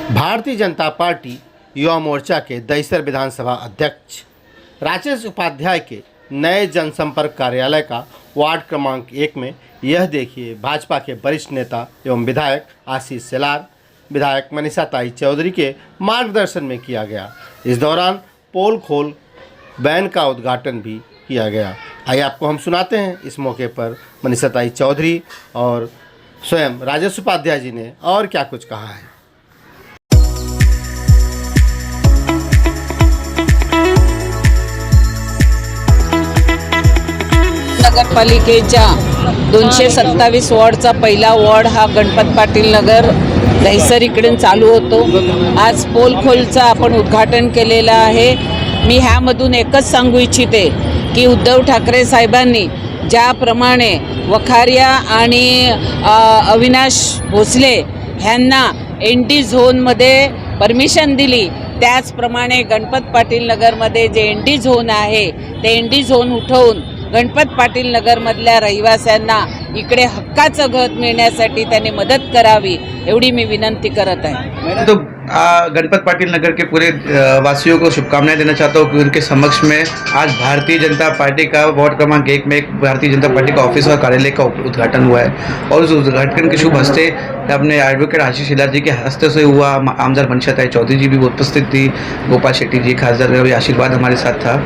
Bharatiya Janata party Yuva Morcha के दहिसर विधानसभा अध्यक्ष राजेश उपाध्याय के नए जनसंपर्क कार्यालय का वार्ड क्रमांक 1 में यह देखिए भाजपा के वरिष्ठ नेता एवं विधायक आशीष सेलार, विधायक मनीषा ताई चौधरी के मार्गदर्शन में किया गया। इस दौरान पोल खोल वैन का उद्घाटन भी किया गया। आइए आपको हम सुनाते हैं इस मौके पर मनीषा ताई चौधरी और स्वयं राजेश उपाध्याय जी ने और क्या कुछ कहा है। नगरपालिकेच्या 227 वॉर्डचा पहिला वॉर्ड हा गणपत पाटील नगर दहिसर इकडून चालू होतो। आज पोलखोलचं आपण उद्घाटन केलेलं आहे। मी ह्यामधून एकच सांगू इच्छिते की उद्धव ठाकरे साहेबांनी ज्याप्रमाणे वखारिया आणि अविनाश भोसले ह्यांना एनटी झोनमध्ये परमिशन दिली, त्याचप्रमाणे गणपत पाटील नगरमध्ये जे एनटी झोन आहे ते एनटी झोन उठवून गणपत पाटील नगरमधल्या रहिवाशांना इकडे हक्काचं घर मिळण्यासाठी त्यांनी मदत करावी एवढी मी विनंती करत आहे। तो गणपत पाटिल नगर के पूरे वासियों को शुभकामनाएं देना चाहता हूँ कि उनके समक्ष में आज भारतीय जनता पार्टी का वार्ड क्रमांक 1 में एक भारतीय जनता पार्टी का ऑफिस और कार्यालय का उद्घाटन हुआ है और उस उद्घाटन के शुभ हस्ते अपने एडवोकेट आशीष सेलार जी के हस्ते से हुआ। आमदार मनीषा ताई चौधरी जी भी उपस्थित थी, गोपाल शेट्टी जी, खासदार का भी आशीर्वाद हमारे साथ था।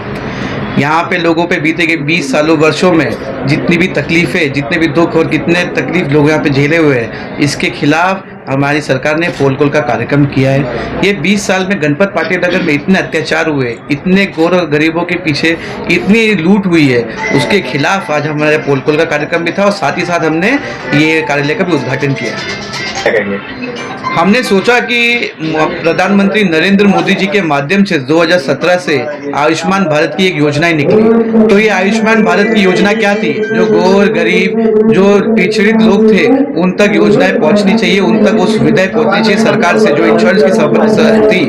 यहाँ पे लोगों पे बीते के 20 सालों वर्षों में जितनी भी तकलीफ़ें, जितने भी दुख और कितने तकलीफ लोग यहाँ पे झेले हुए हैं, इसके खिलाफ हमारी सरकार ने पोल खोल का कार्यक्रम किया है। ये 20 साल में गणपत पाटिल नगर में इतने अत्याचार हुए, इतने गरीबों के पीछे इतनी लूट हुई है, उसके खिलाफ आज हमारे पोल खोल का कार्यक्रम भी था और साथ ही साथ हमने ये कार्यालय का भी उद्घाटन किया है। हमने सोचा कि प्रधानमंत्री नरेंद्र मोदी जी के माध्यम से 2017 से आयुष्मान भारत की एक योजना निकली। तो ये आयुष्मान भारत की योजना क्या थी? जो गौर गरीब, जो पिछड़ित लोग थे, उन तक योजनाएं पहुंचनी चाहिए, उन तक वो सुविधाएं पहुंचनी चाहिए सरकार से जो इंश्योरेंस की थी।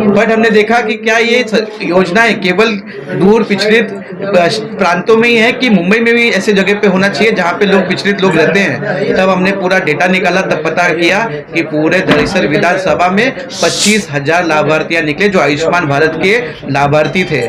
बट हमने देखा कि क्या ये योजनाएं केवल दूर पिछड़ित प्रांतों में ही है कि मुंबई में भी ऐसे जगह पे होना चाहिए जहाँ पे लोग पिछड़ित लोग रहते हैं। तब हमने पूरा डेटा निकाला, तब पता किया कि पूरे दहिसर विधानसभा में 25,000 लाभार्थियां निकले जो आयुष्मान भारत के लाभार्थी थे।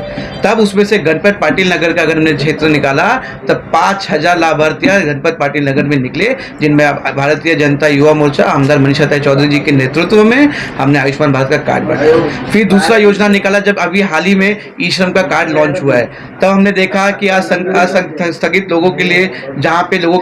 तब उसमें से गणपत पाटिल नगर का अगर हमने क्षेत्र निकाला तब 5,000 लाभार्थियां गणपत पाटिल नगर में निकले, जिनमें भारतीय जनता युवा मोर्चा आमदार मनीषा ताई चौधरी जी के नेतृत्व में हमने आयुष्मान भारत का कार्ड बनाया। फिर दूसरा योजना निकाला जब अभी हाल ही में ई श्रम का कार्ड लॉन्च हुआ है, तब हमने देखा कि असंगठित लोगों के लिए, जहाँ पे लोगों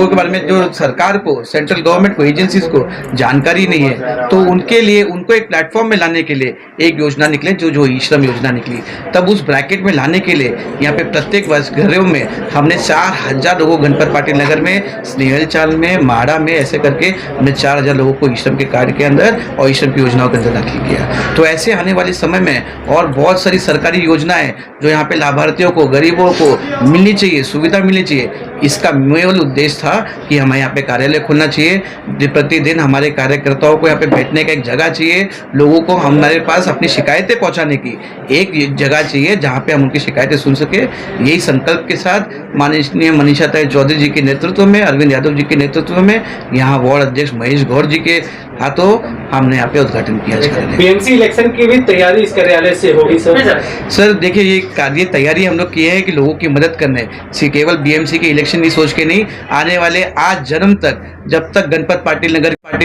के बारे में जो सरकार को, सेंट्रल गवर्नमेंट को, एजेंसीज को जानकारी नहीं है, तो उनके लिए उनको एक प्लेटफॉर्म में लाने के लिए एक योजना निकले जो ई श्रम योजना निकली। तब उस ब्रैकेट में लाने के लिए यहाँ पे प्रत्येक घरों में हमने 4,000 लोगों को गणपत पाटिल नगर में, स्नेहल चाल में, माड़ा में, ऐसे करके हमने 4,000 लोगों को ई श्रम के कार्ड के अंदर और ई श्रम की योजनाओं के अंदर दाखिल किया। तो ऐसे आने वाले समय में और बहुत सारी सरकारी योजनाएं जो यहाँ पे लाभार्थियों को, गरीबों को मिलनी चाहिए, सुविधा मिलनी चाहिए, इसका मूल उद्देश्य था कि हमें यहाँ पे कार्यालय खोलना चाहिए। प्रतिदिन हमारे कार्यकर्ताओं को यहाँ पे बैठने का एक जगह चाहिए, लोगों को हमारे पास अपनी शिकायतें पहुँचाने की एक जगह चाहिए जहाँ पे हम उनकी शिकायतें सुन सके। यही संकल्प के साथ माननीय मनीषा ताई चौधरी जी के नेतृत्व में, अरविंद यादव जी के नेतृत्व में, यहाँ वार्ड अध्यक्ष महेश गौर जी के हाथों हमने यहाँ पे उद्घाटन किया। बीएमसी इलेक्शन की भी तैयारी इस कार्यालय से होगी सर देखिए, ये तैयारी हम लोग किए हैं कि लोगों की मदद करने, केवल बीएमसी के इलेक्शन की सोच के नहीं, आने वाले आज जन्म तक, जब तक गणपत पाटिल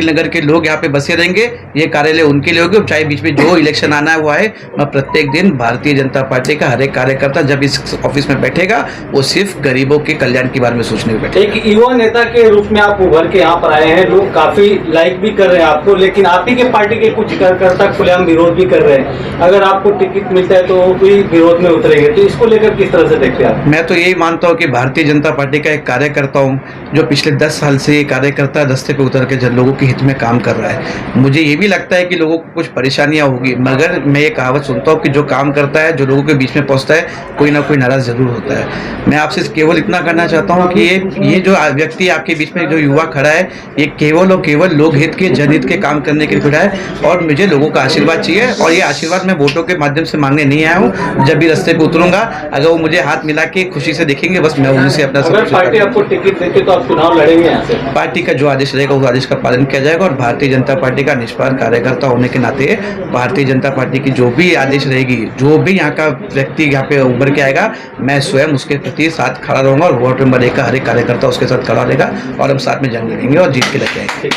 नगर के लोग यहाँ पे बसे रहेंगे, ये कार्यालय उनके लिए होगी। चाहे बीच में जो इलेक्शन आना हुआ है, मैं प्रत्येक दिन भारतीय जनता पार्टी का हर एक कार्यकर्ता जब इस ऑफिस में बैठेगा वो सिर्फ गरीबों के कल्याण के बारे में सोचने में बैठेगा। एक युवा नेता के रूप में आप उभर के यहाँ पर आए हैं, लोग काफी लाइक भी कर रहे हैं आपको, लेकिन आप ही के पार्टी के कुछ कार्यकर्ता खुलेआम विरोध भी कर रहे हैं। अगर आपको टिकट मिलता है तो भी विरोध में उतरेंगे, तो इसको लेकर किस तरह से देखते हैं आप? मैं तो यही मानता हूँ कि भारतीय जनता पार्टी का एक कार्यकर्ता हूँ जो पिछले 10 साल से कार्यकर्ता दस्ते पे उतर के लोगों के हित में काम कर रहा है। मुझे ये भी लगता है कि लोगों को कुछ परेशानियां होगी, मगर मैं ये कहावत सुनता हूँ कि जो काम करता है, जो लोगों के बीच में पहुँचता है, कोई ना कोई नाराज जरूर होता है। मैं आपसे केवल इतना कहना चाहता हूँ कि ये जो व्यक्ति आपके बीच में, जो युवा खड़ा है, ये केवल और केवल लोक हित के, जनहित के काम करने के लिए खड़ा है और मुझे लोगों का आशीर्वाद चाहिए। और ये आशीर्वाद मैं वोटों के माध्यम से मांगने नहीं आया हूँ। जब भी रास्ते पे उतरूंगा, अगर वो मुझे हाथ मिला के खुशी से देखेंगे, बस मैं उनसे अपना पार्टी आपको टिकट देती तो आप चुनाव लड़ेंगे यहाँ से? पार्टी पार्टी का जो आदेश रहेगा उस आदेश का पालन किया जाएगा और भारतीय जनता पार्टी का निष्पाप कार्यकर्ता होने के नाते भारतीय जनता पार्टी की जो भी आदेश रहेगी, जो भी यहाँ का व्यक्ति यहाँ पे उभर के आएगा, मैं स्वयं उसके प्रति साथ खड़ा रहूंगा और वार्ड नंबर 1 का हर एक कार्यकर्ता उसके साथ खड़ा रहेगा और हम साथ में जंग लड़ेंगे और जीत के लेके आएंगे।